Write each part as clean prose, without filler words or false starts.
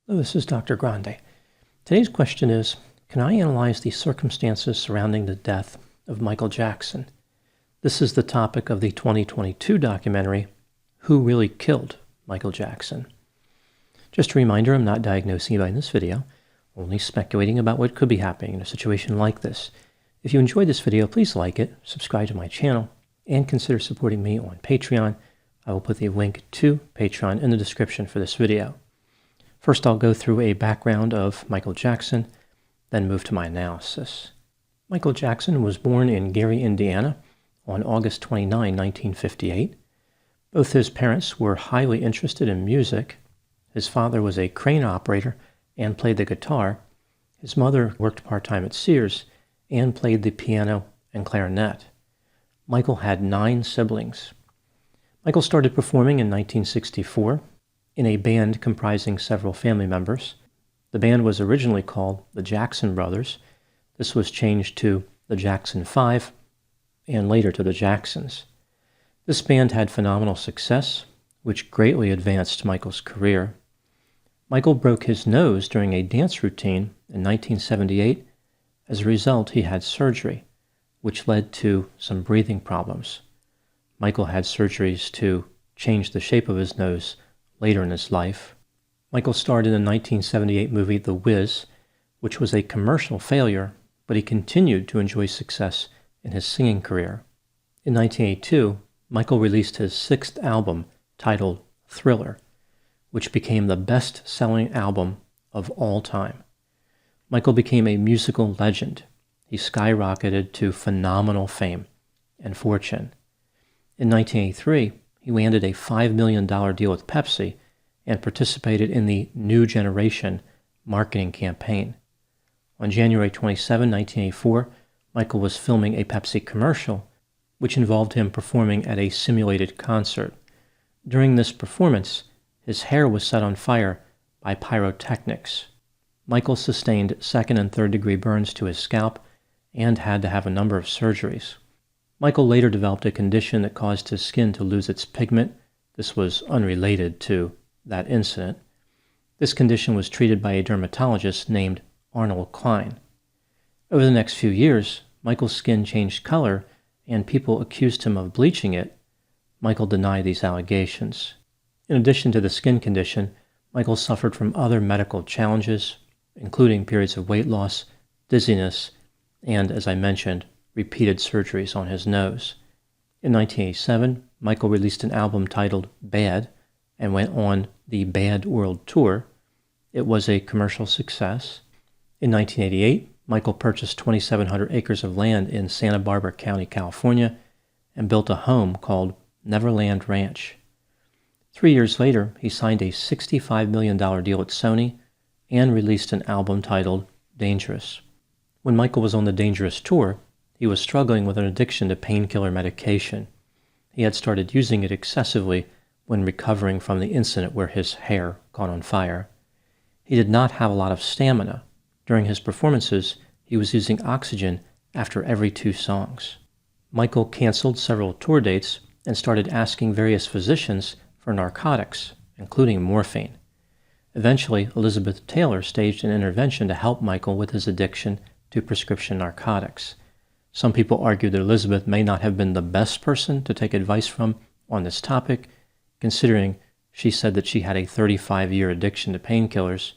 Hello, this is Dr. Grande. Today's question is, can I analyze the circumstances surrounding the death of Michael Jackson? This is the topic of the 2022 documentary, Who Really Killed Michael Jackson? Just a reminder, I'm not diagnosing anybody in this video, only speculating about what could be happening in a situation like this. If you enjoyed this video, please like it, subscribe to my channel, and consider supporting me on Patreon. I will put the link to Patreon in the description for this video. First, I'll go through a background of Michael Jackson, then move to my analysis. Michael Jackson was born in Gary, Indiana on August 29, 1958. Both his parents were highly interested in music. His father was a crane operator and played the guitar. His mother worked part-time at Sears and played the piano and clarinet. Michael had 9 siblings. Michael started performing in 1964 in a band comprising several family members. The band was originally called the Jackson Brothers. This was changed to the Jackson 5 and later to the Jacksons. This band had phenomenal success, which greatly advanced Michael's career. Michael broke his nose during a dance routine in 1978. As a result, he had surgery, which led to some breathing problems. Michael had surgeries to change the shape of his nose later in his life. Michael starred in the 1978 movie The Wiz, which was a commercial failure, but he continued to enjoy success in his singing career. In 1982, Michael released his 6th album titled Thriller, which became the best-selling album of all time. Michael became a musical legend. He skyrocketed to phenomenal fame and fortune. In 1983, he landed a $5 million deal with Pepsi and participated in the New Generation marketing campaign. On January 27, 1984, Michael was filming a Pepsi commercial, which involved him performing at a simulated concert. During this performance, his hair was set on fire by pyrotechnics. Michael sustained 2nd and 3rd degree burns to his scalp and had to have a number of surgeries. Michael later developed a condition that caused his skin to lose its pigment. This was unrelated to that incident. This condition was treated by a dermatologist named Arnold Klein. Over the next few years, Michael's skin changed color and people accused him of bleaching it. Michael denied these allegations. In addition to the skin condition, Michael suffered from other medical challenges, including periods of weight loss, dizziness, and, as I mentioned, repeated surgeries on his nose. In 1987, Michael released an album titled Bad and went on the Bad World Tour. It was a commercial success. In 1988, Michael purchased 2,700 acres of land in Santa Barbara County, California, and built a home called Neverland Ranch. 3 years later, he signed a $65 million deal at Sony and released an album titled Dangerous. When Michael was on the Dangerous tour, he was struggling with an addiction to painkiller medication. He had started using it excessively when recovering from the incident where his hair caught on fire. He did not have a lot of stamina. During his performances, he was using oxygen after every 2 songs. Michael canceled several tour dates and started asking various physicians for narcotics, including morphine. Eventually, Elizabeth Taylor staged an intervention to help Michael with his addiction to prescription narcotics. Some people argue that Elizabeth may not have been the best person to take advice from on this topic, considering she said that she had a 35-year addiction to painkillers,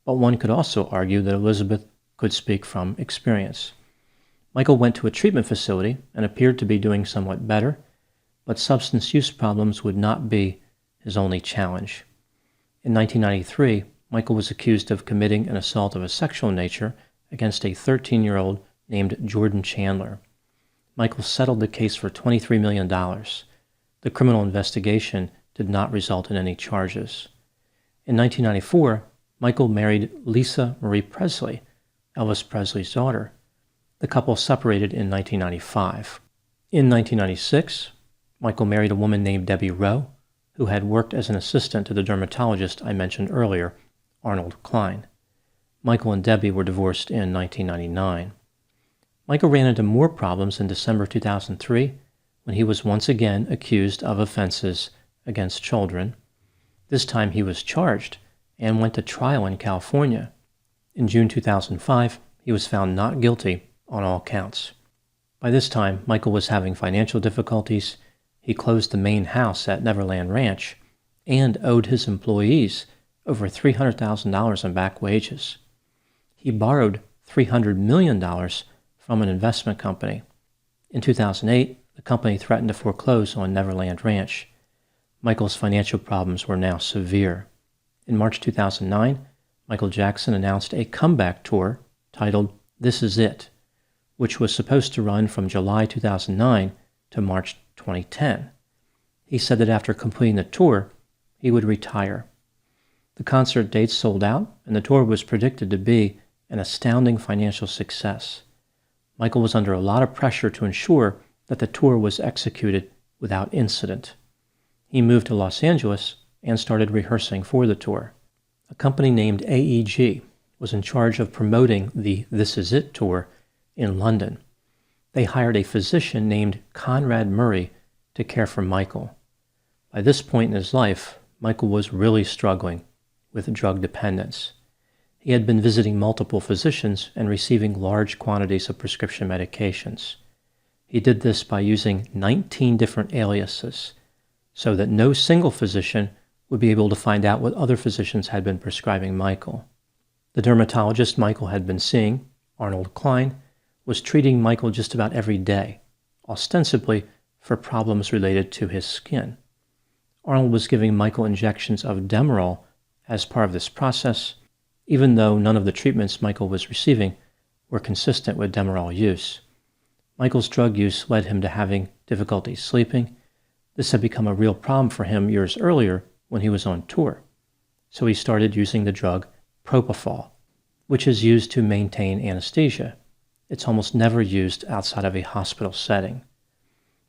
but one could also argue that Elizabeth could speak from experience. Michael went to a treatment facility and appeared to be doing somewhat better, but substance use problems would not be his only challenge. In 1993, Michael was accused of committing an assault of a sexual nature against a 13-year-old named Jordan Chandler. Michael settled the case for $23 million. The criminal investigation did not result in any charges. In 1994, Michael married Lisa Marie Presley, Elvis Presley's daughter. The couple separated in 1995. In 1996, Michael married a woman named Debbie Rowe, who had worked as an assistant to the dermatologist I mentioned earlier, Arnold Klein. Michael and Debbie were divorced in 1999. Michael ran into more problems in December 2003 when he was once again accused of offenses against children. This time he was charged and went to trial in California. In June 2005, he was found not guilty on all counts. By this time, Michael was having financial difficulties. He closed the main house at Neverland Ranch and owed his employees over $300,000 in back wages. He borrowed $300 million from an investment company. In 2008, the company threatened to foreclose on Neverland Ranch. Michael's financial problems were now severe. In March 2009, Michael Jackson announced a comeback tour titled This Is It, which was supposed to run from July 2009 to March 2010. He said that after completing the tour, he would retire. The concert dates sold out, and the tour was predicted to be an astounding financial success. Michael was under a lot of pressure to ensure that the tour was executed without incident. He moved to Los Angeles and started rehearsing for the tour. A company named AEG was in charge of promoting the This Is It tour in London. They hired a physician named Conrad Murray to care for Michael. By this point in his life, Michael was really struggling with drug dependence. He had been visiting multiple physicians and receiving large quantities of prescription medications. He did this by using 19 different aliases, so that no single physician would be able to find out what other physicians had been prescribing Michael. The dermatologist Michael had been seeing, Arnold Klein, was treating Michael just about every day, ostensibly for problems related to his skin. Arnold was giving Michael injections of Demerol as part of this process, even though none of the treatments Michael was receiving were consistent with Demerol use. Michael's drug use led him to having difficulty sleeping. This had become a real problem for him years earlier when he was on tour. So he started using the drug propofol, which is used to maintain anesthesia. It's almost never used outside of a hospital setting.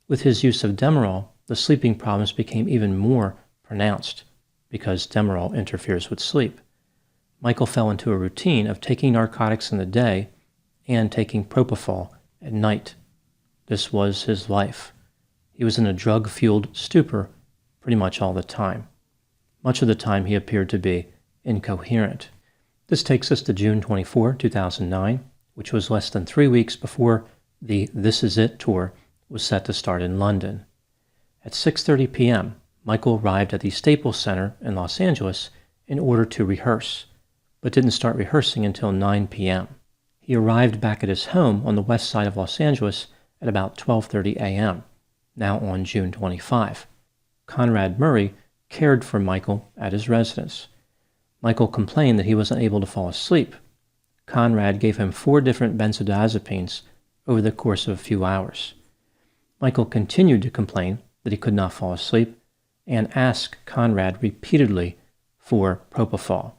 With his use of Demerol, the sleeping problems became even more pronounced because Demerol interferes with sleep. Michael fell into a routine of taking narcotics in the day and taking propofol at night. This was his life. He was in a drug-fueled stupor pretty much all the time. Much of the time he appeared to be incoherent. This takes us to June 24, 2009, which was less than 3 weeks before the This Is It tour was set to start in London. At 6:30 p.m., Michael arrived at the Staples Center in Los Angeles in order to rehearse, but didn't start rehearsing until 9 p.m. He arrived back at his home on the west side of Los Angeles at about 12:30 a.m., now on June 25. Conrad Murray cared for Michael at his residence. Michael complained that he wasn't able to fall asleep. Conrad gave him 4 different benzodiazepines over the course of a few hours. Michael continued to complain that he could not fall asleep and asked Conrad repeatedly for propofol.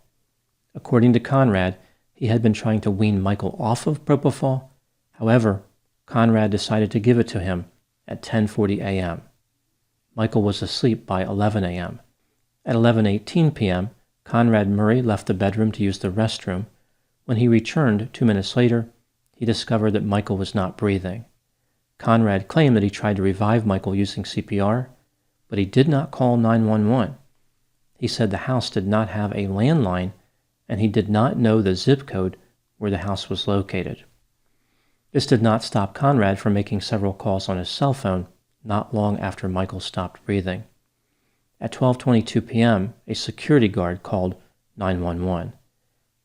According to Conrad, he had been trying to wean Michael off of propofol. However, Conrad decided to give it to him at 10:40 a.m. Michael was asleep by 11 a.m. At 11:18 p.m., Conrad Murray left the bedroom to use the restroom. When he returned 2 minutes later, he discovered that Michael was not breathing. Conrad claimed that he tried to revive Michael using CPR, but he did not call 911. He said the house did not have a landline, and he did not know the zip code where the house was located. This did not stop Conrad from making several calls on his cell phone not long after Michael stopped breathing. At 12:22 p.m., a security guard called 911.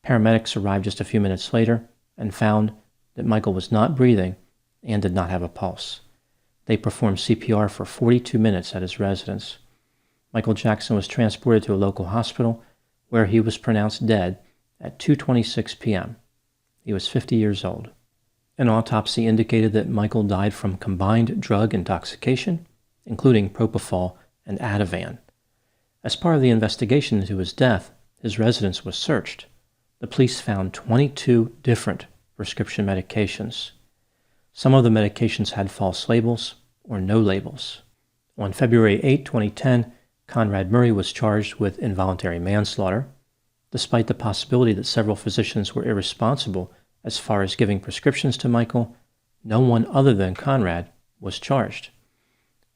Paramedics arrived just a few minutes later and found that Michael was not breathing and did not have a pulse. They performed CPR for 42 minutes at his residence. Michael Jackson was transported to a local hospital where he was pronounced dead at 2:26 p.m. He was 50 years old. An autopsy indicated that Michael died from combined drug intoxication, including propofol and Ativan. As part of the investigation into his death, his residence was searched. The police found 22 different prescription medications. Some of the medications had false labels or no labels. On February 8, 2010, Conrad Murray was charged with involuntary manslaughter. Despite the possibility that several physicians were irresponsible as far as giving prescriptions to Michael, no one other than Conrad was charged.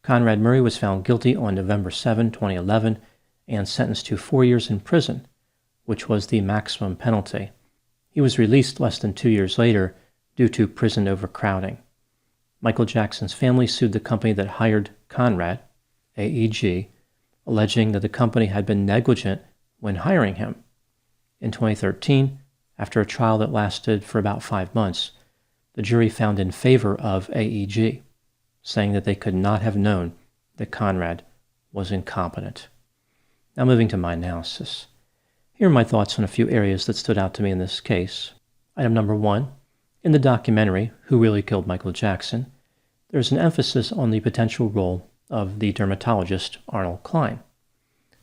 Conrad Murray was found guilty on November 7, 2011, and sentenced to 4 years in prison, which was the maximum penalty. He was released less than 2 years later due to prison overcrowding. Michael Jackson's family sued the company that hired Conrad, AEG, alleging that the company had been negligent when hiring him. In 2013, after a trial that lasted for about 5 months, the jury found in favor of AEG, saying that they could not have known that Conrad was incompetent. Now moving to my analysis. Here are my thoughts on a few areas that stood out to me in this case. Item number 1. In the documentary, Who Really Killed Michael Jackson, there's an emphasis on the potential role of the dermatologist Arnold Klein.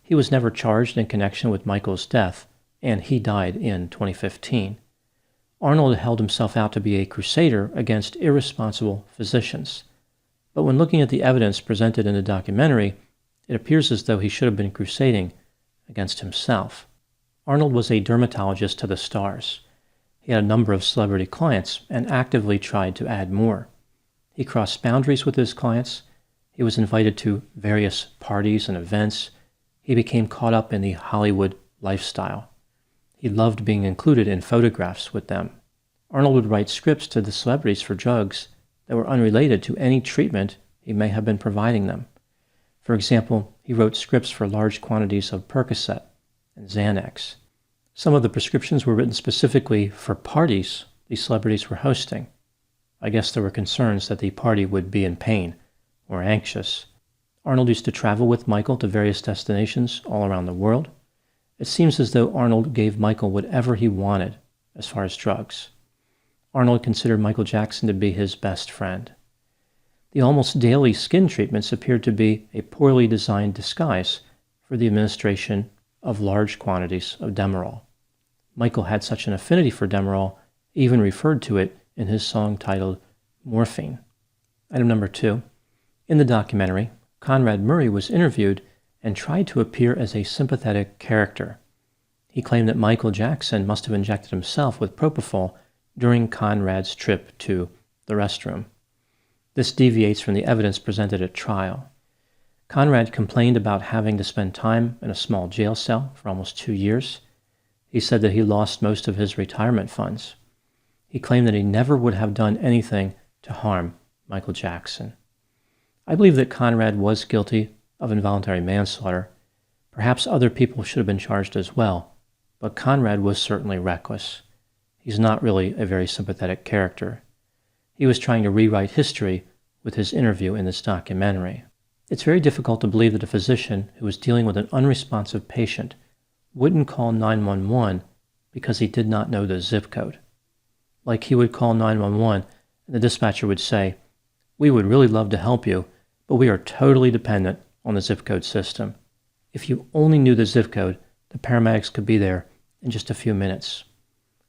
He was never charged in connection with Michael's death, and he died in 2015. Arnold held himself out to be a crusader against irresponsible physicians. But when looking at the evidence presented in the documentary, it appears as though he should have been crusading against himself. Arnold was a dermatologist to the stars. He had a number of celebrity clients and actively tried to add more. He crossed boundaries with his clients. He was invited to various parties and events. He became caught up in the Hollywood lifestyle. He loved being included in photographs with them. Arnold would write scripts to the celebrities for drugs that were unrelated to any treatment he may have been providing them. For example, he wrote scripts for large quantities of Percocet and Xanax. Some of the prescriptions were written specifically for parties the celebrities were hosting. I guess there were concerns that the party would be in pain or anxious. Arnold used to travel with Michael to various destinations all around the world. It seems as though Arnold gave Michael whatever he wanted as far as drugs. Arnold considered Michael Jackson to be his best friend. The almost daily skin treatments appeared to be a poorly designed disguise for the administration of large quantities of Demerol. Michael had such an affinity for Demerol, he even referred to it in his song titled Morphine. Item number 2. In the documentary, Conrad Murray was interviewed and tried to appear as a sympathetic character. He claimed that Michael Jackson must have injected himself with propofol during Conrad's trip to the restroom. This deviates from the evidence presented at trial. Conrad complained about having to spend time in a small jail cell for almost 2 years. He said that he lost most of his retirement funds. He claimed that he never would have done anything to harm Michael Jackson. I believe that Conrad was guilty of involuntary manslaughter. Perhaps other people should have been charged as well, but Conrad was certainly reckless. He's not really a very sympathetic character. He was trying to rewrite history with his interview in this documentary. It's very difficult to believe that a physician who was dealing with an unresponsive patient wouldn't call 911 because he did not know the zip code. Like he would call 911 and the dispatcher would say, "We would really love to help you, but we are totally dependent on the zip code system. If you only knew the zip code, the paramedics could be there in just a few minutes.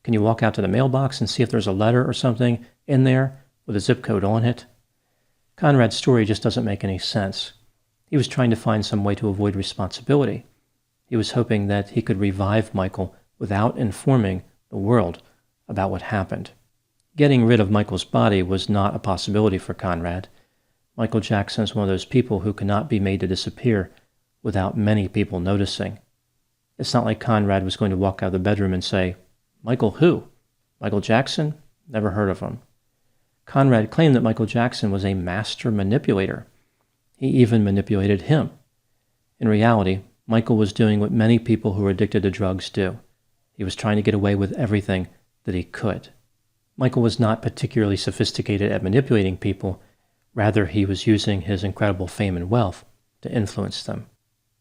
Can you walk out to the mailbox and see if there's a letter or something in there with a zip code on it?" Conrad's story just doesn't make any sense. He was trying to find some way to avoid responsibility. He was hoping that he could revive Michael without informing the world about what happened. Getting rid of Michael's body was not a possibility for Conrad. Michael Jackson is one of those people who cannot be made to disappear without many people noticing. It's not like Conrad was going to walk out of the bedroom and say, "Michael who? Michael Jackson? Never heard of him." Conrad claimed that Michael Jackson was a master manipulator. He even manipulated him. In reality, Michael was doing what many people who are addicted to drugs do. He was trying to get away with everything that he could. Michael was not particularly sophisticated at manipulating people. Rather, he was using his incredible fame and wealth to influence them.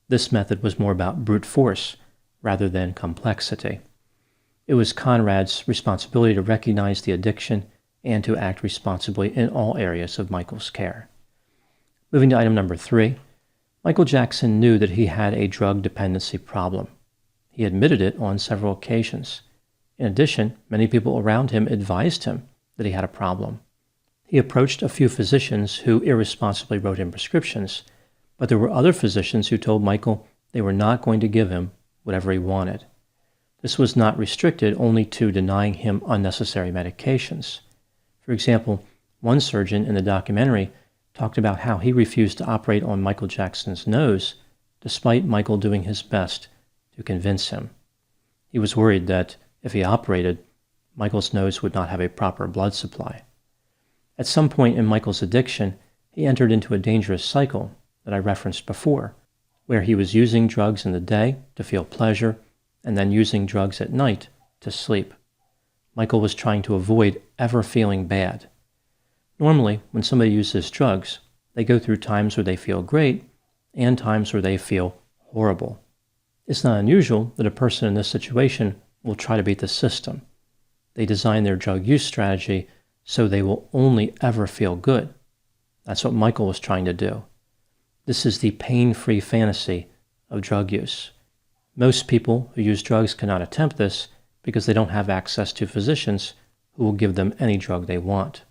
This method was more about brute force rather than complexity. It was Conrad's responsibility to recognize the addiction and to act responsibly in all areas of Michael's care. Moving to item number 3, Michael Jackson knew that he had a drug dependency problem. He admitted it on several occasions. In addition, many people around him advised him that he had a problem. He approached a few physicians who irresponsibly wrote him prescriptions, but there were other physicians who told Michael they were not going to give him whatever he wanted. This was not restricted only to denying him unnecessary medications. For example, one surgeon in the documentary talked about how he refused to operate on Michael Jackson's nose, despite Michael doing his best to convince him. He was worried that if he operated, Michael's nose would not have a proper blood supply. At some point in Michael's addiction, he entered into a dangerous cycle that I referenced before, where he was using drugs in the day to feel pleasure and then using drugs at night to sleep. Michael was trying to avoid ever feeling bad. Normally, when somebody uses drugs, they go through times where they feel great and times where they feel horrible. It's not unusual that a person in this situation will try to beat the system. They design their drug use strategy so they will only ever feel good. That's what Michael was trying to do. This is the pain-free fantasy of drug use. Most people who use drugs cannot attempt this because they don't have access to physicians who will give them any drug they want.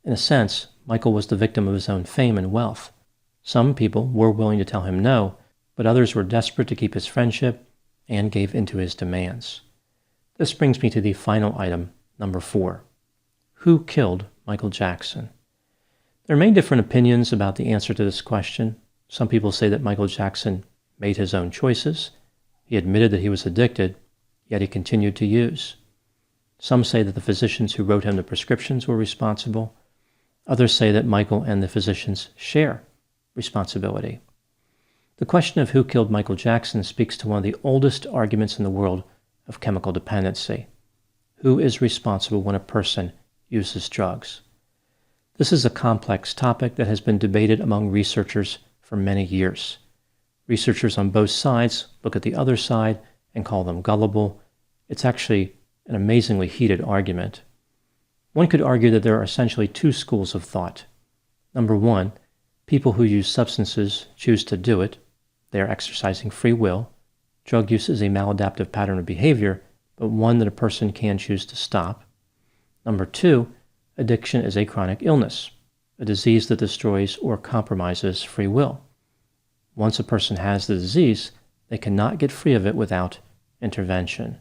In a sense, Michael was the victim of his own fame and wealth. Some people were willing to tell him no, but others were desperate to keep his friendship and gave into his demands. This brings me to the final item, number 4. Who killed Michael Jackson? There are many different opinions about the answer to this question. Some people say that Michael Jackson made his own choices. He admitted that he was addicted, yet he continued to use. Some say that the physicians who wrote him the prescriptions were responsible. Others say that Michael and the physicians share responsibility. The question of who killed Michael Jackson speaks to one of the oldest arguments in the world of chemical dependency. Who is responsible when a person uses drugs? This is a complex topic that has been debated among researchers for many years. Researchers on both sides look at the other side and call them gullible. It's actually an amazingly heated argument. One could argue that there are essentially two schools of thought. Number one, people who use substances choose to do it. They are exercising free will. Drug use is a maladaptive pattern of behavior, but one that a person can choose to stop. Number two, addiction is a chronic illness, a disease that destroys or compromises free will. Once a person has the disease, they cannot get free of it without intervention.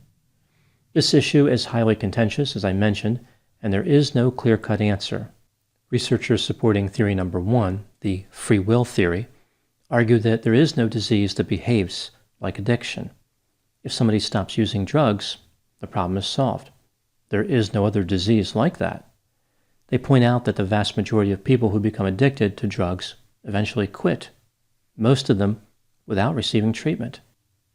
This issue is highly contentious, as I mentioned, and there is no clear-cut answer. Researchers supporting theory number 1, the free will theory, argue that there is no disease that behaves like addiction. If somebody stops using drugs, the problem is solved. There is no other disease like that. They point out that the vast majority of people who become addicted to drugs eventually quit, most of them without receiving treatment.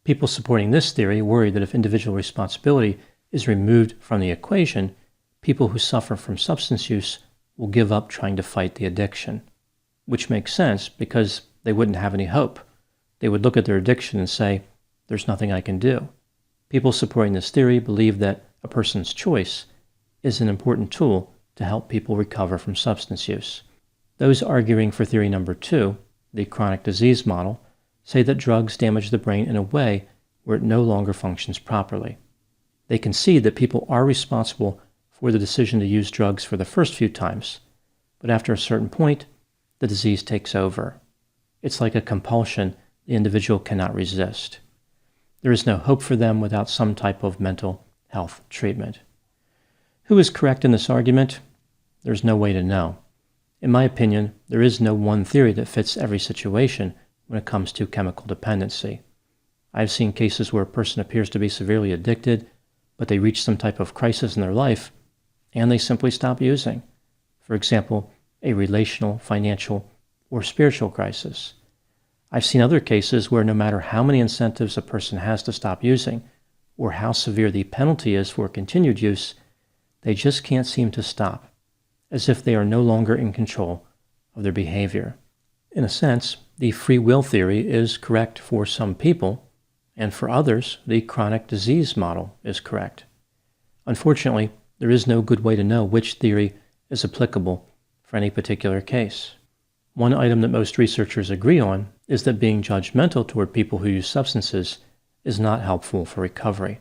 People supporting this theory worry that if individual responsibility is removed from the equation, people who suffer from substance use will give up trying to fight the addiction, which makes sense because they wouldn't have any hope. They would look at their addiction and say, "There's nothing I can do." People supporting this theory believe that a person's choice is an important tool to help people recover from substance use. Those arguing for theory number 2, the chronic disease model, say that drugs damage the brain in a way where it no longer functions properly. They concede that people are responsible for the decision to use drugs for the first few times, but after a certain point, the disease takes over. It's like a compulsion the individual cannot resist. There is no hope for them without some type of mental health treatment. Who is correct in this argument? There's no way to know. In my opinion, there is no one theory that fits every situation when it comes to chemical dependency. I've seen cases where a person appears to be severely addicted, but they reach some type of crisis in their life, and they simply stop using. For example, a relational, financial, or spiritual crisis. I've seen other cases where no matter how many incentives a person has to stop using, or how severe the penalty is for continued use, they just can't seem to stop, as if they are no longer in control of their behavior. In a sense, the free will theory is correct for some people, and for others, the chronic disease model is correct. Unfortunately, there is no good way to know which theory is applicable for any particular case. One item that most researchers agree on is that being judgmental toward people who use substances is not helpful for recovery.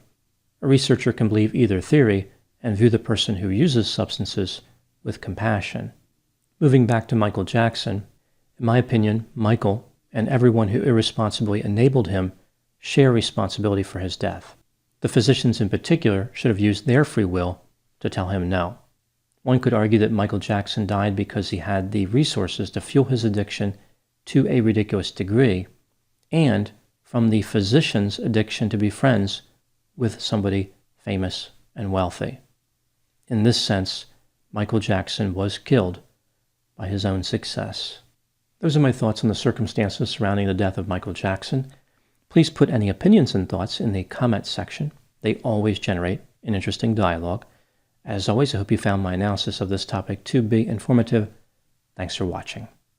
A researcher can believe either theory and view the person who uses substances with compassion. Moving back to Michael Jackson, in my opinion, Michael and everyone who irresponsibly enabled him share responsibility for his death. The physicians in particular should have used their free will to tell him no. One could argue that Michael Jackson died because he had the resources to fuel his addiction to a ridiculous degree, and from the physician's addiction to be friends with somebody famous and wealthy. In this sense, Michael Jackson was killed by his own success. Those are my thoughts on the circumstances surrounding the death of Michael Jackson. Please put any opinions and thoughts in the comments section. They always generate an interesting dialogue. As always, I hope you found my analysis of this topic to be informative. Thanks for watching.